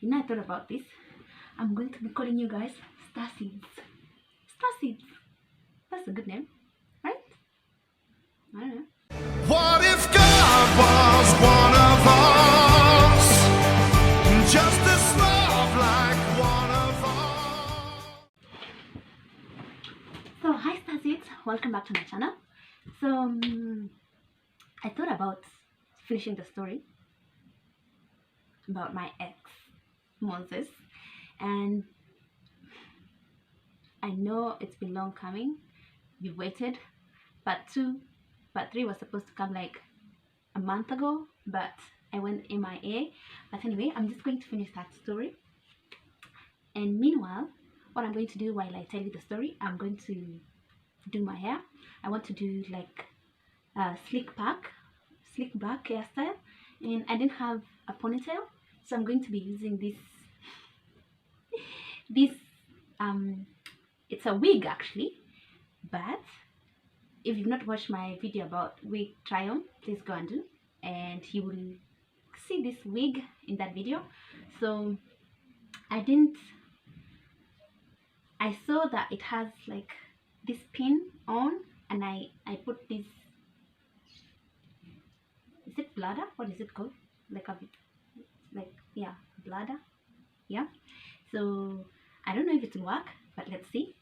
You know, I thought about this. I'm going to be calling you guys Starseeds. Starseeds. That's a good name, right? I don't know. What if God was one of us? Just as love like one of us. So hi Starseeds, welcome back to my channel. So I thought about finishing the story about my ex Moses, and I know it's been long coming. You waited. Part 3 was supposed to come like a month ago, but I went MIA. But anyway, I'm just going to finish that story. And meanwhile, what I'm going to do while I tell you the story, I'm going to do my hair. I want to do like a slick back hairstyle, and I didn't have a ponytail, so I'm going to be using this it's a wig actually, but if you've not watched my video about wig try on, please go and do, and you will see this wig in that video. So I saw that it has like this pin on, and I put this, is it bladder? What is it called? Yeah, bladder. Yeah. So I don't know if it will work, but let's see.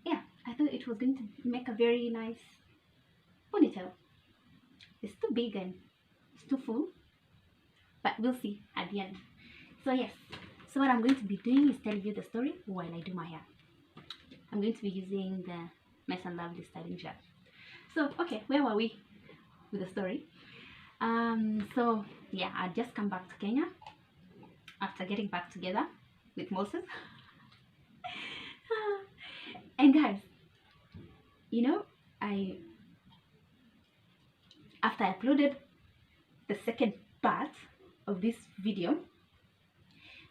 Yeah, I thought it was going to make a very nice ponytail. It's too big and it's too full, but we'll see at the end. So yes, so what I'm going to be doing is telling you the story while I do my hair. I'm going to be using the Nice and Lovely styling gel. So okay, where were we with the story? So yeah, I just come back to Kenya after getting back together with Moses. And guys, you know, after I uploaded the second part of this video,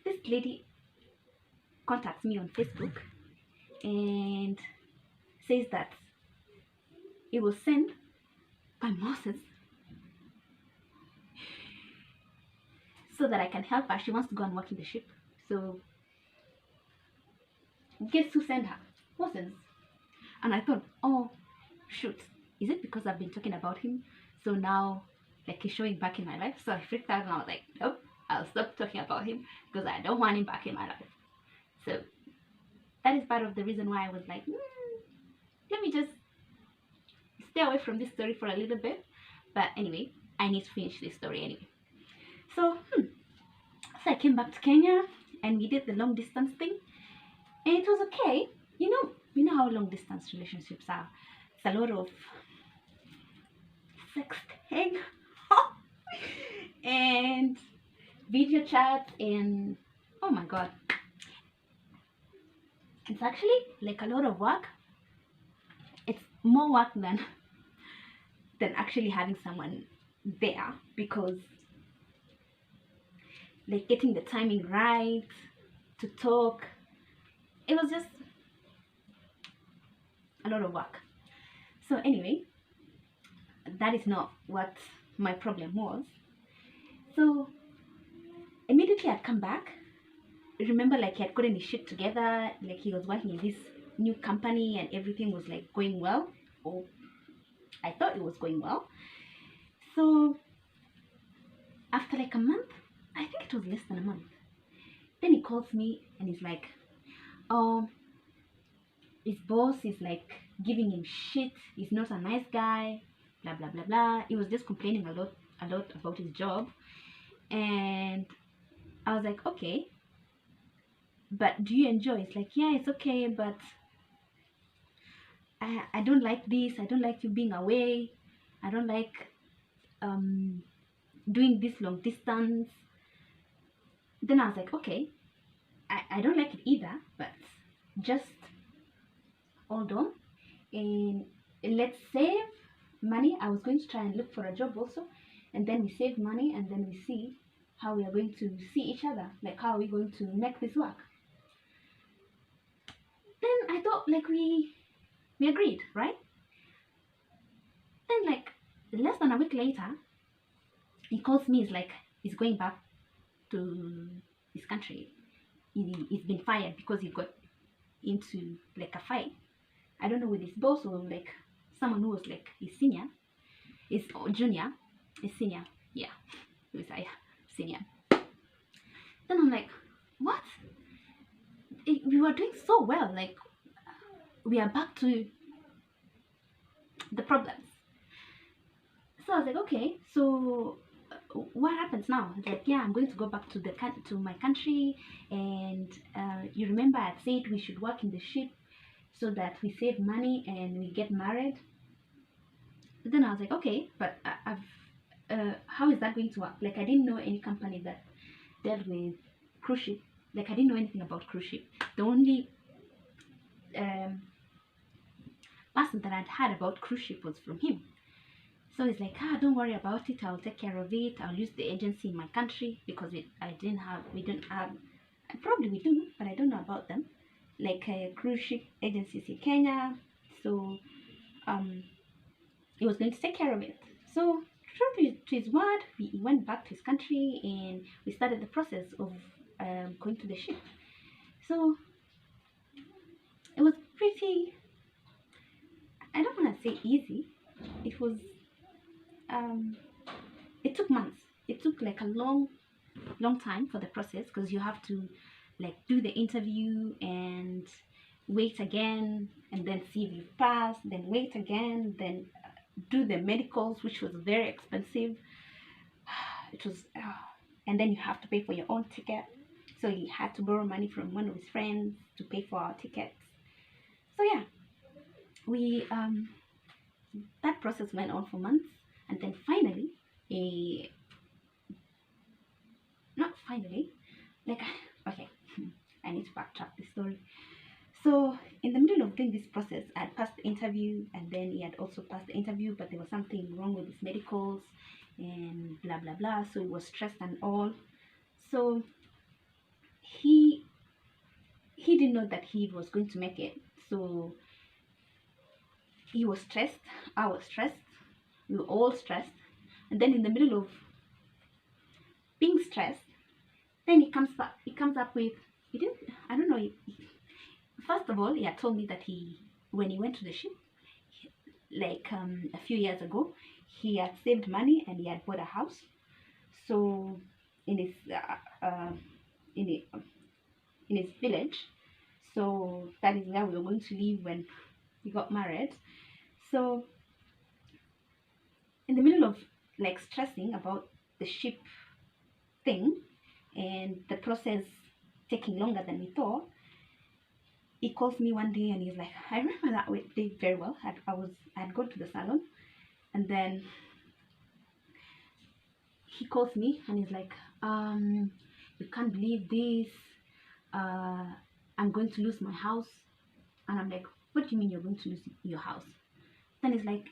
this lady contacts me on Facebook and says that it was sent by Moses so that I can help her. She wants to go and work in the ship. So guess who sent her? Moses. And I thought, oh shoot, is it because I've been talking about him, so now like he's showing back in my life? So I freaked out and I was like, nope, I'll stop talking about him because I don't want him back in my life. So that is part of the reason why I was like, let me just stay away from this story for a little bit. But anyway, I need to finish this story anyway. So so I came back to Kenya and we did the long distance thing, and it was okay. You know how long distance relationships are. It's a lot of sexting and video chat, and oh my god, it's actually like a lot of work. It's more work than actually having someone there, because like getting the timing right to talk, it was just a lot of work. So anyway, that is not what my problem was. So immediately I'd come back, remember, like he had gotten his shit together, like he was working in this new company and everything was like going well, or I thought it was going well. So after like a month, I think it was less than a month, then he calls me and he's like, oh, his boss is like giving him shit, he's not a nice guy, blah blah blah blah. He was just complaining a lot about his job. And I was like, okay, but do you enjoy? It's like, yeah, it's okay, but I don't like this, I don't like you being away, I don't like doing this long distance. Then I was like, okay, I don't like it either, but just hold on and let's save money. I was going to try and look for a job also, and then we save money and then we see how we are going to see each other, like how are we going to make this work. Then I thought like we agreed, right? Then like less than a week later, he calls me. He's like, he's going back to country, he's been fired because he got into like a fight. I don't know, with his boss or like someone who was like his senior, his junior, his senior. Yeah, he was senior. Then I'm like, what? We were doing so well. Like, we are back to the problems. So I was like, okay, so what happens now? It's like, yeah, I'm going to go back to to my country, and you remember I said we should work in the ship so that we save money and we get married. Then I was like, okay, but how is that going to work? Like, I didn't know any company that dealt with cruise ship. Like, I didn't know anything about cruise ship. The only person that I'd heard about cruise ship was from him. So he's like, don't worry about it. I'll take care of it. I'll use the agency in my country because we don't have, probably we do, but I don't know about them. Like cruise ship agencies in Kenya. So he was going to take care of it. So true to his word, he went back to his country and we started the process of going to the ship. So it was pretty, I don't want to say easy. It was it took months. It took like a long time for the process, because you have to like do the interview and wait again, and then see if you pass, then wait again, then do the medicals, which was very expensive. It was and then you have to pay for your own ticket, so he had to borrow money from one of his friends to pay for our tickets. So yeah, we that process went on for months, and then finally not finally, like, okay, I need to backtrack this story. So in the middle of doing this process, I had passed the interview, and then he had also passed the interview, but there was something wrong with his medicals and blah blah blah, so he was stressed and all. So he didn't know that he was going to make it. So he was stressed, I was stressed, we were all stressed. And then in the middle of being stressed, then he comes up with, he didn't, I don't know, first of all, he had told me that when he went to the ship, like a few years ago, he had saved money and he had bought a house. So in his in his village, so that is where we were going to live when we got married. So in the middle of like stressing about the ship thing and the process taking longer than we thought, he calls me one day and he's like, I remember that day very well. I'd gone to the salon, and then he calls me and he's like, you can't believe this, I'm going to lose my house. And I'm like, what do you mean you're going to lose your house? Then he's like,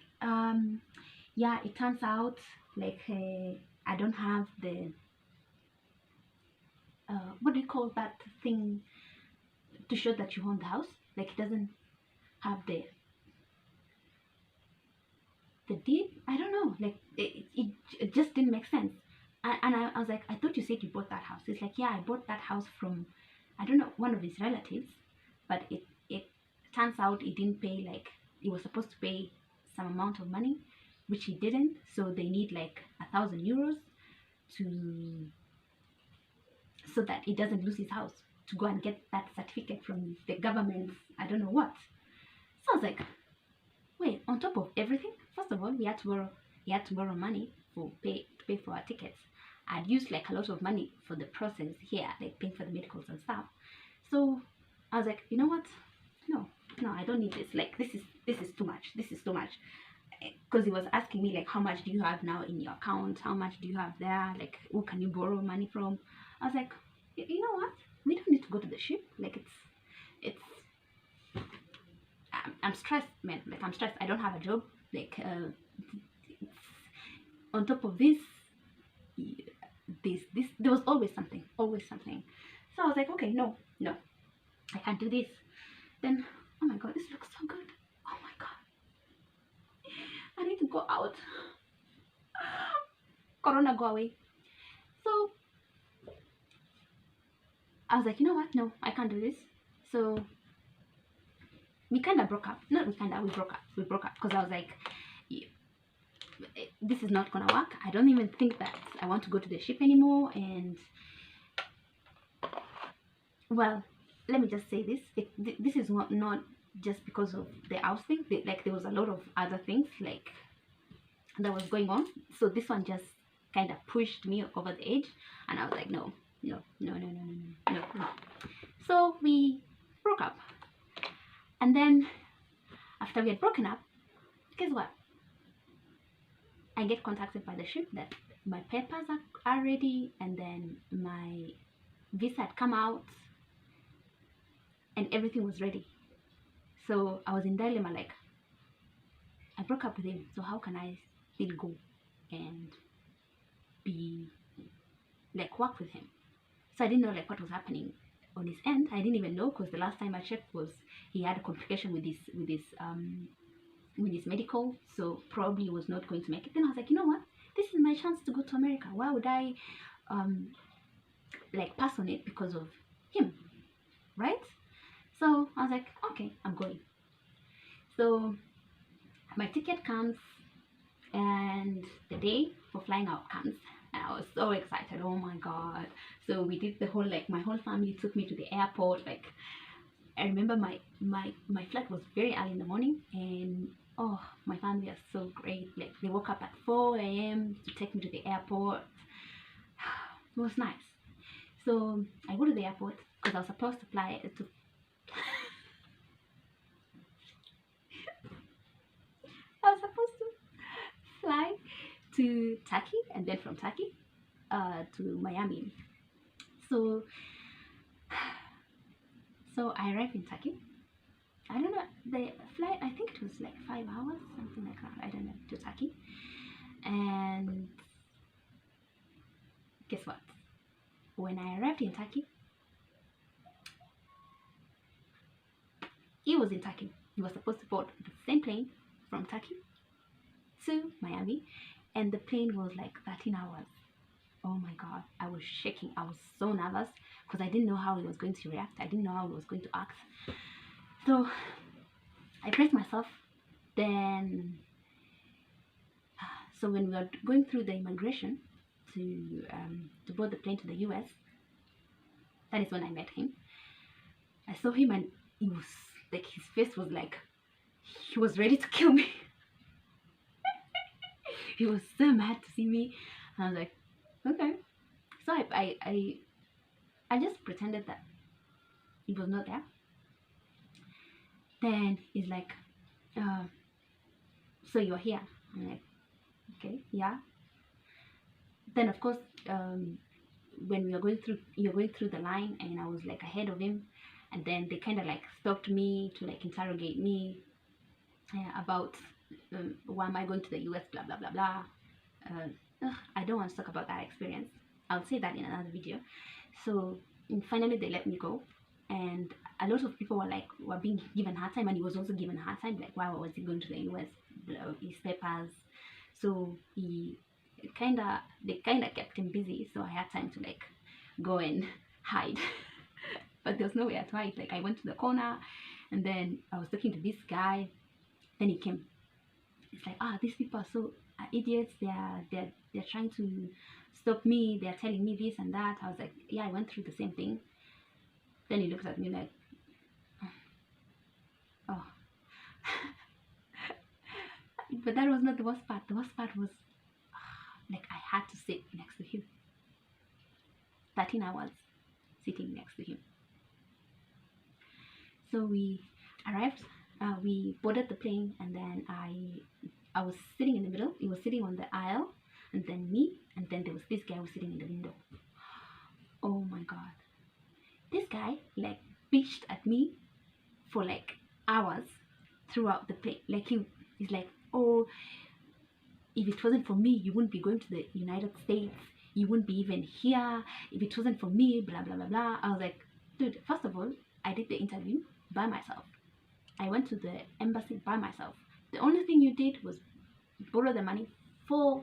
yeah, it turns out like I don't have the what do you call that thing to show that you own the house? Like, it doesn't have the deed. I don't know, like it just didn't make sense. And I was like, I thought you said you bought that house. It's like, yeah, I bought that house from, I don't know, one of his relatives, but it turns out he didn't pay, like he was supposed to pay some amount of money, which he didn't. So they need like 1,000 euros so that he doesn't lose his house, to go and get that certificate from the government, I don't know what. So I was like, wait, on top of everything, first of all, he had to borrow money to pay for our tickets. I'd used like a lot of money for the process here, like paying for the medicals and stuff. So I was like, you know what? No, I don't need this. Like, this is too much. This is too much. Because he was asking me like, how much do you have now in your account? How much do you have there? Like, who can you borrow money from? I was like, you know what? We don't need to go to the ship. Like, I'm stressed, man. Like, I'm stressed. I don't have a job. Like, on top of this, there was always something. So I was like, okay, no, I can't do this. Then, oh my god, this looks so good. Oh my god, I need to go out. Corona, go away. So I was like, you know what? No, I can't do this. So we kind of broke up. Not we kind of, we broke up. We broke up because I was like, this is not gonna work. I don't even think that I want to go to the ship anymore. And well, let me just say this. This is not just because of the house thing. Like there was a lot of other things like that was going on. So this one just kind of pushed me over the edge, and I was like, no. So we broke up, and then after we had broken up, guess what? I get contacted by the ship that my papers are ready, and then my visa had come out, and everything was ready. So I was in dilemma, like I broke up with him, so how can I still go and be like work with him? So I didn't know like what was happening on his end. I didn't even know, because the last time I checked was he had a complication with his medical, so probably was not going to make it. Then I was like, you know what? This is my chance to go to America. Why would I like pass on it because of him, right? So I was like, okay, I'm going. So my ticket comes, and the day for flying out comes, and I was so excited. Oh my god. So we did the whole, like my whole family took me to the airport. Like I remember my flight was very early in the morning, and oh, my family are so great. Like they woke up at 4 a.m. to take me to the airport. It was nice. So I go to the airport because I was supposed to fly to I was supposed to fly to Turkey, and then from Turkey to Miami. So I arrived in Turkey. I don't know, the flight, I think it was like 5 hours, something like that. I don't know, to Turkey. And guess what? When I arrived in Turkey, he was in Turkey. He was supposed to board the same plane from Turkey to Miami, and the plane was like 13 hours. Oh my god, I was shaking. I was so nervous because I didn't know how he was going to react. I didn't know how he was going to act. So I braced myself. Then so when we were going through the immigration to board the plane to the US, that is when I met him. I saw him, and he was like, his face was like he was ready to kill me. He was so mad to see me. And I was like, okay. So I just pretended that he was not there. Then he's like, so you're here? I'm like, okay, yeah. Then of course, when we were going through, you're going through the line, and I was like ahead of him, and then they kind of like stopped me to like interrogate me about why am I going to the US, blah blah blah blah. I don't want to talk about that experience. I'll say that in another video. So finally they let me go, and a lot of people were being given hard time, and he was also given a hard time, like why was he going to the US, his papers. So they kind of kept him busy, so I had time to like go and hide. But there was nowhere to hide. Like I went to the corner, and then I was talking to this guy. Then he came. It's like, these people are so idiots. They're trying to stop me. They're telling me this and that. I was like, yeah, I went through the same thing. Then he looks at me like, oh. But that was not the worst part. The worst part was like I had to sit next to him. 13 hours sitting next to him. So we arrived. We boarded the plane, and then I was sitting in the middle. He was sitting on the aisle, and then me, and then there was this guy who was sitting in the window. Oh my god. This guy like bitched at me for like hours throughout the plane. Like he's like, oh, if it wasn't for me, you wouldn't be going to the United States. You wouldn't be even here. If it wasn't for me, blah blah blah blah. I was like, dude, first of all, I did the interview by myself. I went to the embassy by myself. The only thing you did was borrow the money for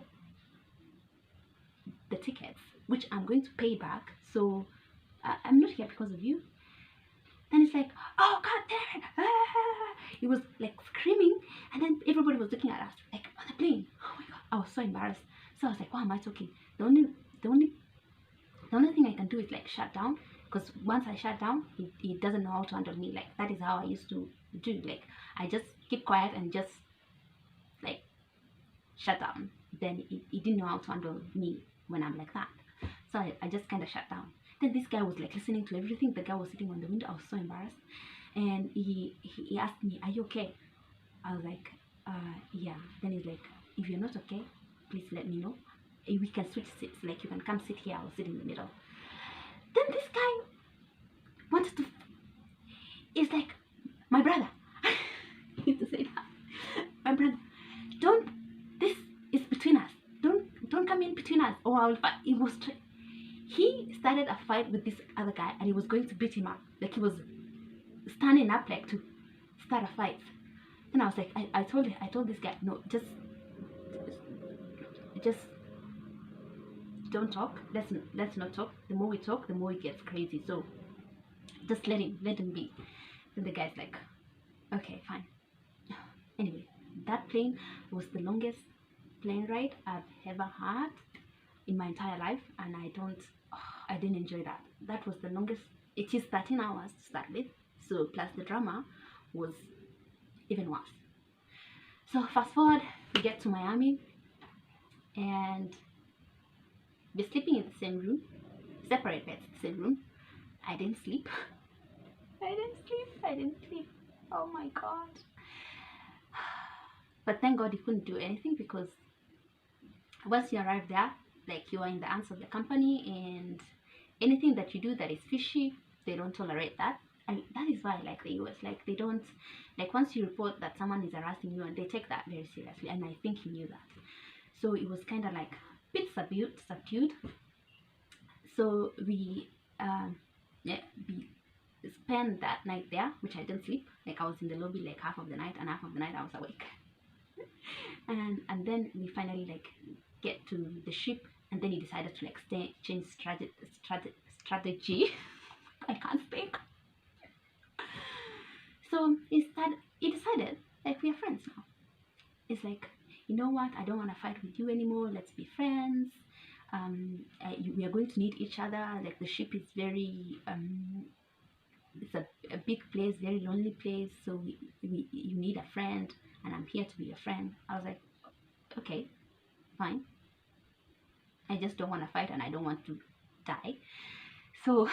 the tickets, which I'm going to pay back. So I'm not here because of you. Then it's like, oh god damn it! He was like screaming, and then everybody was looking at us like on the plane. Oh my god, I was so embarrassed. So I was like, why am I talking? The only thing I can do is like shut down, because once I shut down, he doesn't know how to handle me. Like that is how I used to do. Like I just keep quiet and just like shut down. Then he didn't know how to handle me when I'm like that. So I just kind of shut down. Then this guy was like listening to everything. The guy was sitting on the window. I was so embarrassed. And he asked me, are you okay? I was like, yeah. Then he's like, if you're not okay, please let me know. We can switch seats. Like you can come sit here. I'll sit in the middle. Then this guy wanted to. It's like, my brother. I need to say that. My brother, don't. This is between us. Don't come in between us, or I will fight. It was. He started a fight with this other guy, and he was going to beat him up. Like he was standing up, like to start a fight. And I was like, I told this guy, no, just don't talk. Let's not talk. The more we talk, the more it gets crazy. So just let him be. And the guy's like, okay, fine. Anyway, that plane was the longest plane ride I've ever had in my entire life, and I didn't enjoy that. That was the longest. It is 13 hours to start with, so plus the drama was even worse. So fast forward, we get to Miami, and we're sleeping in the same room, separate beds, same room. I didn't sleep. I didn't sleep. Oh my god. But thank God he couldn't do anything, because once you arrive there, like you are in the hands of the company, and anything that you do that is fishy, they don't tolerate that. And that is why I like the US. Like they don't, like once you report that someone is harassing you, and they take that very seriously. And I think he knew that. So it was kind of like a bit subdued. So we spent that night there, which I didn't sleep. Like I was in the lobby like half of the night, and half of the night I was awake. and then we finally like get to the ship, and then he decided to like change strategy. I can't speak. So he decided like we are friends now. It's like, you know what? I don't want to fight with you anymore. Let's be friends. We are going to need each other. Like the ship is very it's a big place, very lonely place. So you need a friend, and I'm here to be your friend. I was like, okay, fine. I just don't want to fight, and I don't want to die. So,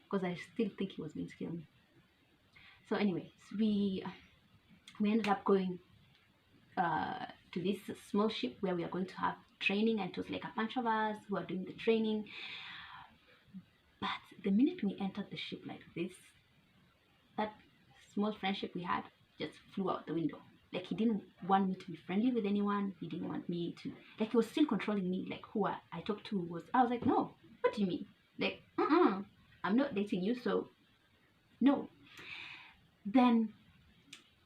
because I still think he was going to kill me. So anyway, so we ended up going to this small ship where we are going to have training, and it was like a bunch of us who are doing the training. But the minute we entered the ship like this, that small friendship we had just flew out the window. Like he didn't want me to be friendly with anyone. He didn't want me to, like he was still controlling me. Like who I talked to was, I was like, no, what do you mean? Like, I'm not dating you, so no. Then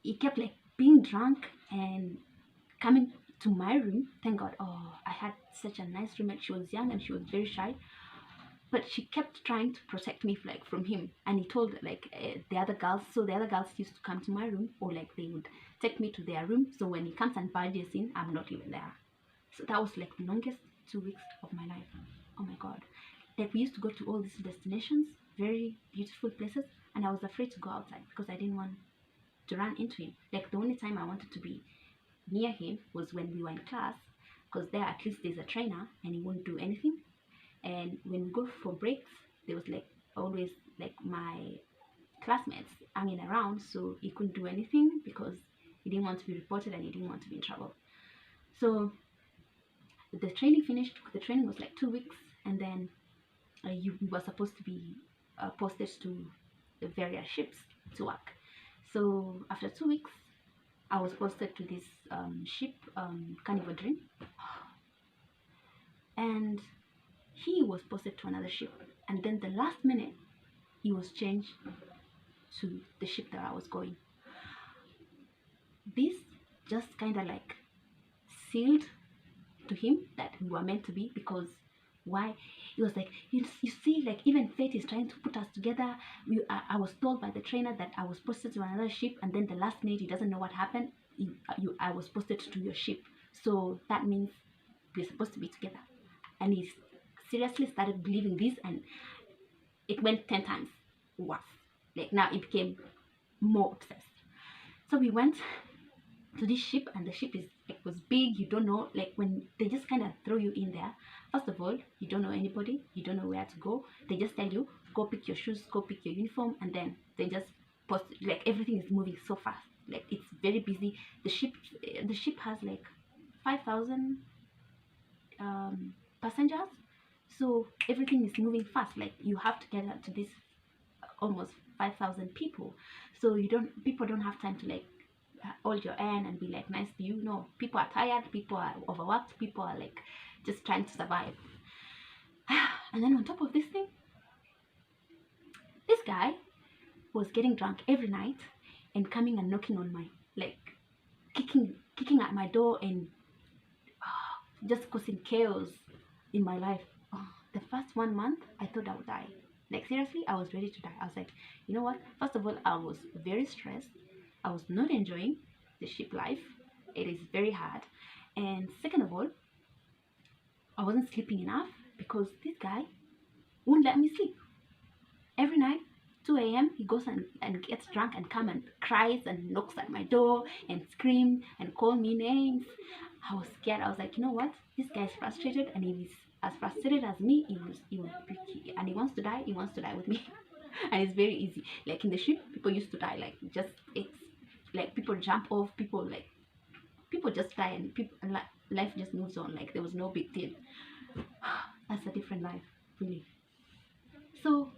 he kept like being drunk and coming to my room. Thank God, oh, I had such a nice roommate. She was young and she was very shy, but she kept trying to protect me like from him. And he told like the other girls, so the other girls used to come to my room, or like they would take me to their room, so when he comes and barges in, I'm not even there. So that was like the longest 2 weeks of my life. Oh my God. Like we used to go to all these destinations, very beautiful places, and I was afraid to go outside because I didn't want to run into him. Like the only time I wanted to be near him was when we were in class, because there at least there's a trainer and he won't do anything. And when we go for breaks, there was like always like my classmates hanging around, so he couldn't do anything because he didn't want to be reported and he didn't want to be in trouble. So the training finished. The training was like 2 weeks, and then we were supposed to be posted to the various ships to work. So after 2 weeks, I was posted to this ship, Carnival Dream, and he was posted to another ship. And then the last minute, he was changed to the ship that I was going. This just kind of like sealed to him that we were meant to be, because Why? It was like, you see, like even fate is trying to put us together. I was told by the trainer that I was posted to another ship, and then the last minute he doesn't know what happened. I was posted to your ship, so that means we're supposed to be together. And he seriously started believing this, and it went 10 times worse. Like now it became more obsessed. So we went to this ship, and the ship is like was big. You don't know, like when they just kind of throw you in there. First of all, you don't know anybody, you don't know where to go. They just tell you, go pick your shoes, go pick your uniform, and then they just post. Like everything is moving so fast. Like it's very busy. The ship has like 5,000 passengers, so everything is moving fast. Like you have to get to this almost 5,000 people, so people don't have time to like hold your hand and be like nice to you. No, people are tired, people are overworked, people are like just trying to survive. And then on top of this thing, this guy was getting drunk every night and coming and knocking on my, like kicking at my door, and just causing chaos in my life. The first 1 month I thought I would die. Like seriously, I was ready to die. I was like, you know what, first of all, I was very stressed. I was not enjoying the ship life. It is very hard. And second of all, I wasn't sleeping enough because this guy won't let me sleep. Every night, 2 a.m., he goes and gets drunk and come and cries and knocks at my door and screams and call me names. I was scared. I was like, you know what? This guy's frustrated, and if he's as frustrated as me, and he wants to die, he wants to die with me. And it's very easy. Like in the ship, people used to die. Like just, it's like people jump off, people just die, and life just moves on. Like there was no big deal. That's a different life, really. So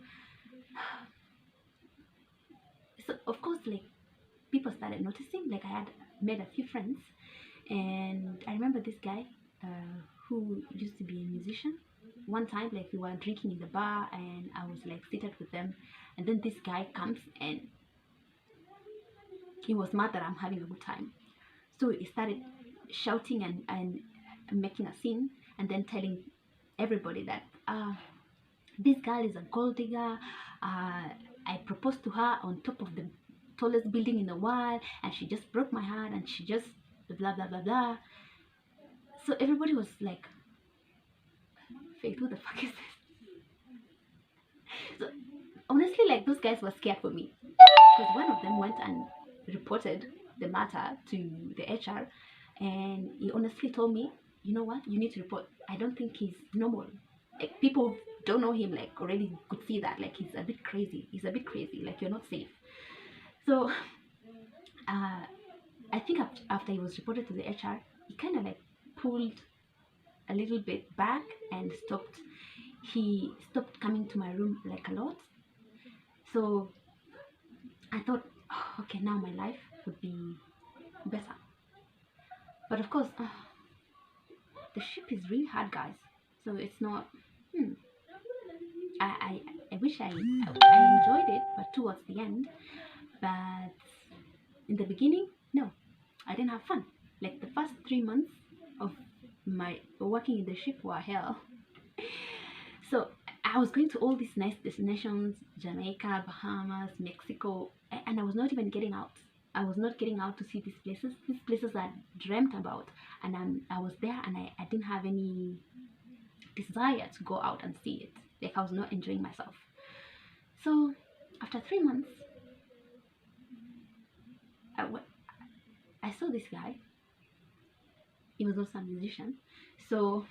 of course, like people started noticing. Like I had made a few friends, and I remember this guy who used to be a musician. One time, like we were drinking in the bar, and I was like seated with them, and then this guy comes, and he was mad that I'm having a good time. So he started shouting and making a scene, and then telling everybody that this girl is a gold digger. I proposed to her on top of the tallest building in the world, and she just broke my heart, and she just blah blah blah blah. So everybody was like, Faith, who the fuck is this? So honestly, like those guys were scared for me, because one of them went and reported the matter to the HR, and he honestly told me, you know what, you need to report. I don't think he's normal. Like people don't know him, like already could see that, like he's a bit crazy. Like you're not safe. So I think after he was reported to the HR, he kind of like pulled a little bit back and stopped. He stopped coming to my room like a lot. So I thought, oh, okay, now my life would be better. But of course, the ship is really hard, guys. So it's not. I wish I enjoyed it, but towards the end. But in the beginning, no, I didn't have fun. Like the first 3 months of my working in the ship were hell. So I was going to all these nice destinations: Jamaica, Bahamas, Mexico, and I was not even getting out. I was not getting out to see these places I dreamt about, and I was there, and I didn't have any desire to go out and see it. Like I was not enjoying myself. So after 3 months, I saw this guy. He was also a musician. So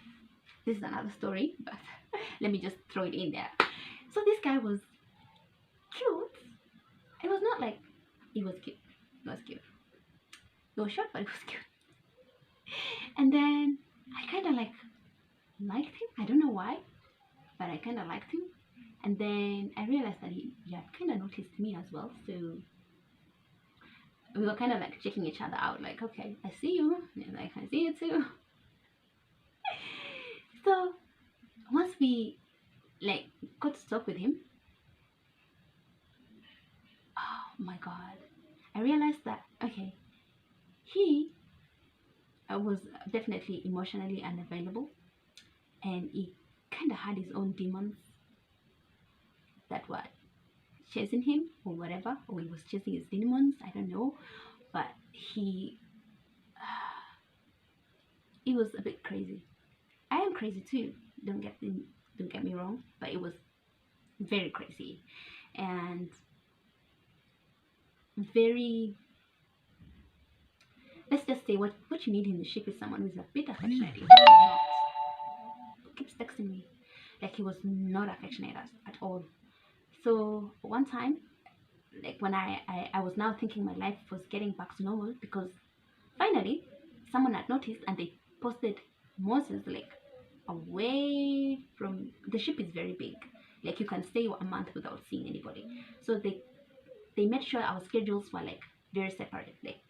this is another story, but let me just throw it in there. So this guy was cute. It was not like he was cute. It was cute. It was short, but it was cute. And then I kind of like liked him. I don't know why, but I kind of liked him. And then I realized that he had kind of noticed me as well. So we were kind of like checking each other out. Like, okay, I see you. And like, I see you too. So once we like got to talk with him, oh my god, I realized that okay, he was definitely emotionally unavailable, and he kind of had his own demons that were chasing him or whatever, or he was chasing his demons, I don't know. But he was a bit crazy. I am crazy too, don't get me wrong, but it was very crazy and very, let's just say what you need in the ship is someone who's a bit affectionate. He keeps texting me like he was not affectionate at all. So one time, like when I was now thinking my life was getting back to normal, because finally someone had noticed and they posted Moses like away from the ship. Is very big, like you can stay a month without seeing anybody. So they made sure our schedules were like very separate, like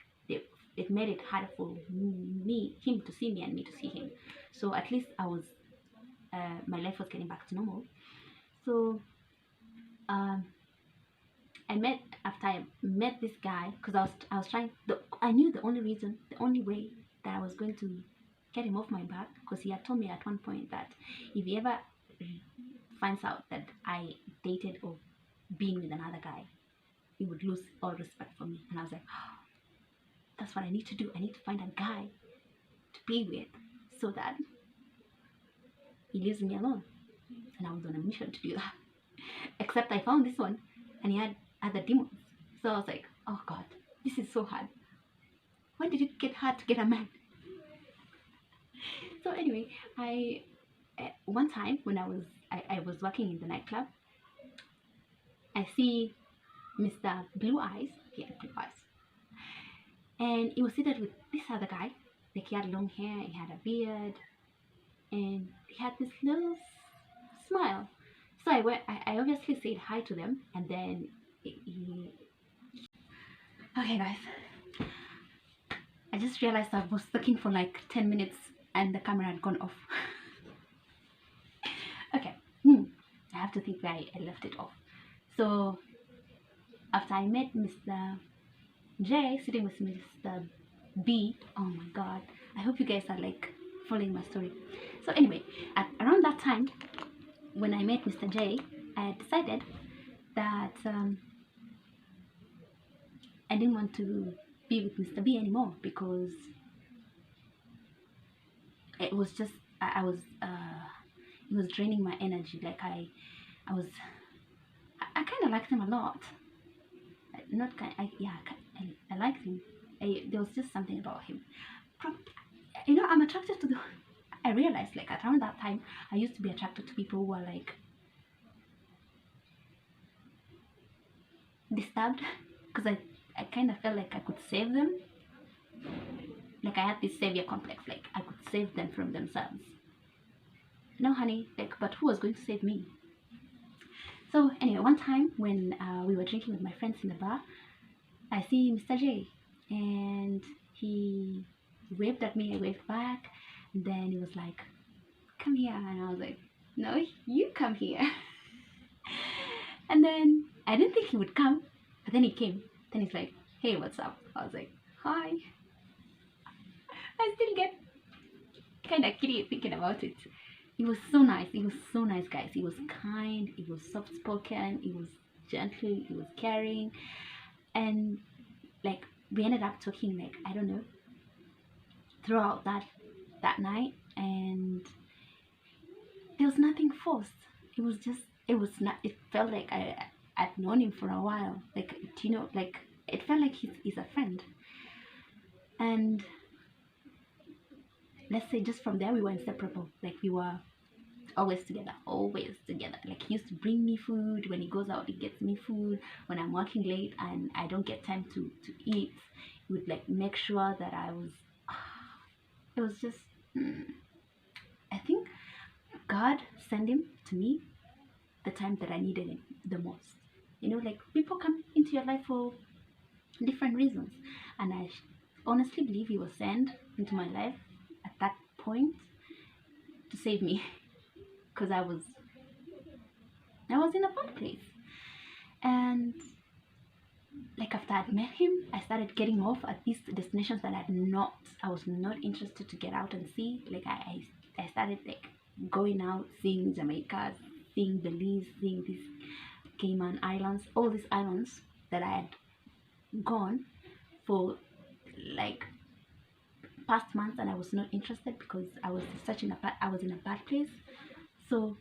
it made it harder for him to see me and me to see him. So at least I was my life was getting back to normal. So after I met this guy, because I was trying, I knew the only way that I was going to get him off my back, because he had told me at one point that if he ever finds out that I dated or been with another guy, he would lose all respect for me. And I was like, oh, that's what I need to do. I need to find a guy to be with so that he leaves me alone. And I was on a mission to do that. Except I found this one and he had other demons. So I was like, oh God, this is so hard. When did it get hard to get a man? So anyway, one time when I was working in the nightclub, I see Mr. Blue Eyes. He had blue eyes. And he was seated with this other guy. Like he had long hair, he had a beard, and he had this little smile. So I obviously said hi to them, and then okay guys, I just realized I was talking for like 10 minutes and the camera had gone off. Okay, I have to think where I left it off. So after I met Mr. J sitting with Mr. B, oh my God, I hope you guys are like following my story. So anyway, around that time when I met Mr. J, I had decided that I didn't want to be with Mr. B anymore, because it was just it was draining my energy. Like I kind of liked him a lot. Not kind, I liked him. There was just something about him. I'm attracted to I realized like around that time I used to be attracted to people who were like disturbed, because I kind of felt like I could save them. Like I had this savior complex, like I could save them from themselves. No honey, like, but who was going to save me? So anyway, one time when we were drinking with my friends in the bar, I see Mr. J, and he waved at me. I waved back, and then he was like, come here, and I was like, no, you come here. And then I didn't think he would come, but then he came. Then he's like, hey, what's up? I was like, hi. I still get kind of giddy thinking about it. He was so nice. He was so nice, guys. He was kind. He was soft-spoken. He was gentle. He was caring. And like we ended up talking, like, I don't know, throughout that night. And there was nothing forced. It felt like I'd known him for a while. Like, like it felt like he's a friend. And let's say just from there we were inseparable. Like we were always together. Like he used to bring me food. When he goes out, he gets me food. When I'm working late and I don't get time to eat, he would like make sure that I was it was just I think God sent him to me the time that I needed him the most. Like people come into your life for different reasons, and I honestly believe he was sent into my life at that point to save me, because I was in a bad place. And like after I met him, I started getting off at these destinations that I was not interested to get out and see. Like I started like going out, seeing Jamaica, seeing Belize, seeing these Cayman Islands, all these islands that I had gone for like past months, and I was not interested because I was I was in a bad place. So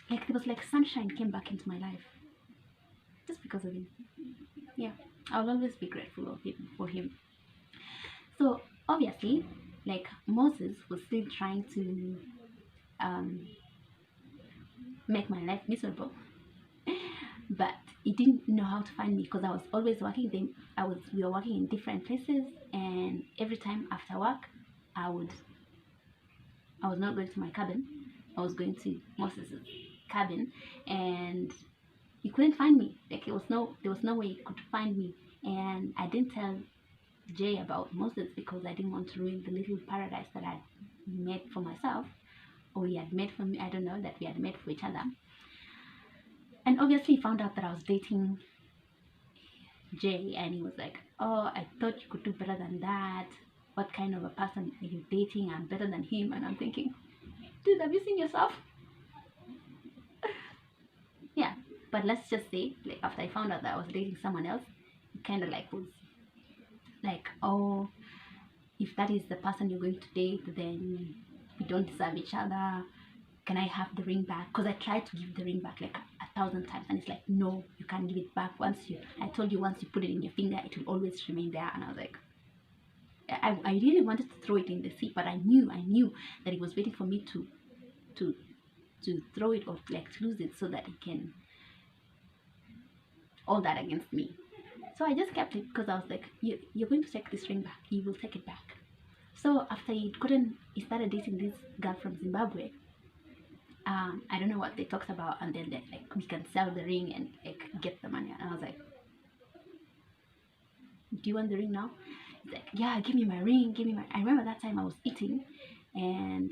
like there was like sunshine came back into my life just because of him. Yeah, I'll always be grateful of him for him. So obviously, like Moses was still trying to um, make my life miserable, but he didn't know how to find me because I was always working. Then we were working in different places, and every time after work, I was not going to my cabin. I was going to Moses' cabin, and he couldn't find me. Like there was no way he could find me, and I didn't tell Jay about Moses because I didn't want to ruin the little paradise that I made for myself, or he had made for me. I don't know, that we had made for each other. And obviously he found out that I was dating Jay, and he was like, "Oh, I thought you could do better than that. What kind of a person are you dating? I'm better than him." And I'm thinking, dude, have you seen yourself? Yeah, but let's just say, like after I found out that I was dating someone else, it kind of like was like, oh, if that is the person you're going to date, then we don't deserve each other. Can I have the ring back? Because I tried to give the ring back like 1,000 times, and it's like, no, you can't give it back. I told you, once you put it in your finger, it will always remain there. And I was like, I really wanted to throw it in the sea, but I knew that it was waiting for me to throw it, or like to lose it, so that it can all that against me. So I just kept it because I was like, you're going to take this ring back. You will take it back. So after he started dating this girl from Zimbabwe. I don't know what they talked about, and then they, like, we can sell the ring and like get the money. And I was like, do you want the ring now? He's like, yeah, give me my ring, give me my. I remember that time I was eating, and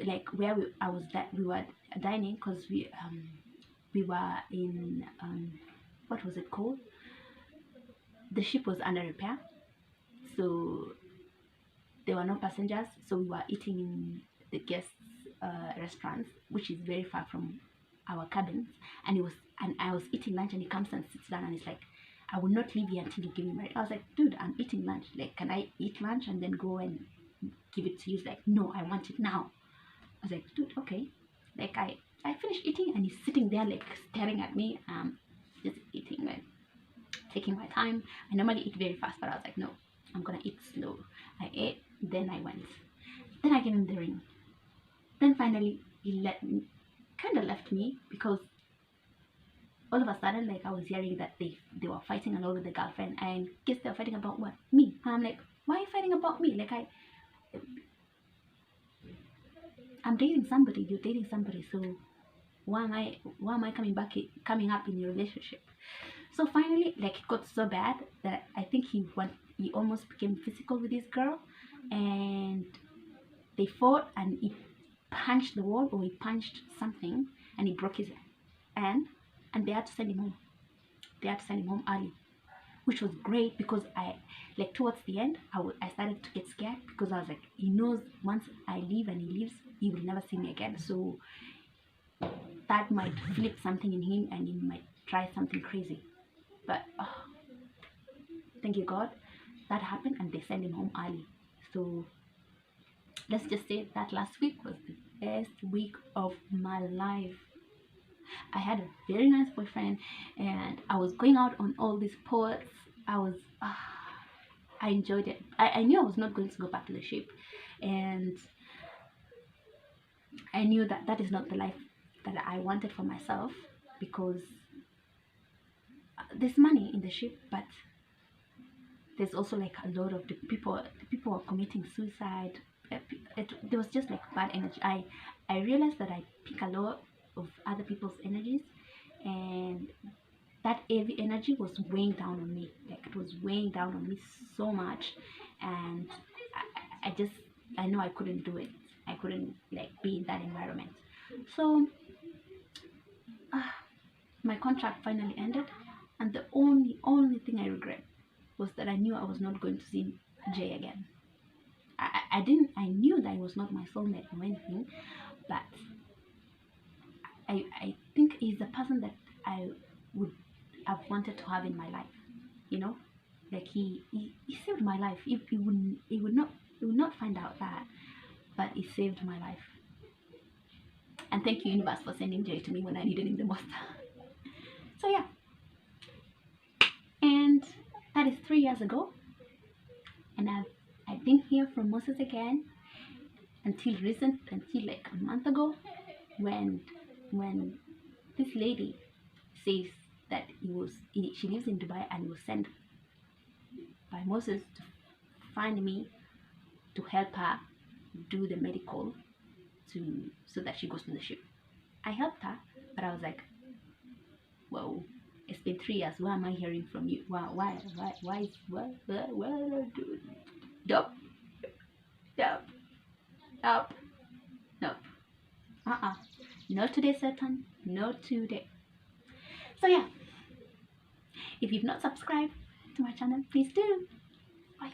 like where we were dining because we were in what was it called? The ship was under repair, so there were no passengers, so we were eating in the guests restaurants, which is very far from our cabins. And I was eating lunch, and he comes and sits down, and he's like, I will not leave here until you give me my. I was like, dude, I'm eating lunch, like, can I eat lunch and then go and give it to you? He's like, no, I want it now. I was like, dude, okay. Like I finished eating, and he's sitting there like staring at me, just eating, like taking my time. I normally eat very fast, but I was like, no, I'm gonna eat slow. I ate, then I went. Then I gave him the ring. Then finally he left me because all of a sudden, like, I was hearing that they were fighting along with the girlfriend, and guess they were fighting about what? Me. And I'm like, why are you fighting about me? Like I'm dating somebody, you're dating somebody, so why am I coming up in your relationship? So finally, like, it got so bad that I think he almost became physical with this girl, and they fought, and he punched the wall, or he punched something, and he broke his hand, and they had to send him home. They had to send him home early, which was great because I, like, towards the end, I started to get scared because I was like, he knows once I leave and he leaves, he will never see me again. So that might flip something in him, and he might try something crazy. But thank you God, that happened, and they sent him home early. So let's just say that last week was the best week of my life. I had a very nice boyfriend, and I was going out on all these ports. I enjoyed it. I knew I was not going to go back to the ship, and I knew that that is not the life that I wanted for myself, because there's money in the ship, but there's also like a lot of the people are committing suicide. There was just like bad energy. I realized that I pick a lot of other people's energies, and that heavy energy was weighing down on me. Like, it was weighing down on me so much, and I know I couldn't do it. I couldn't, like, be in that environment. So my contract finally ended, and the only thing I regret was that I knew I was not going to see Jay again. I knew that it was not my soulmate or anything, but I think he's the person that I would have wanted to have in my life, you know. Like he saved my life. He would not find out that, but he saved my life. And thank you, universe, for sending Jay to me when I needed him the most. So yeah, and that is 3 years ago, and I didn't hear from Moses again until like a month ago, when this lady says that she lives in Dubai and was sent by Moses to find me to help her do the medical so that she goes to the ship. I helped her, but I was like, whoa, it's been 3 years. Why am I hearing from you? Why Nope. Not today, Satan. Not today. So yeah, if you've not subscribed to my channel, please do. Bye.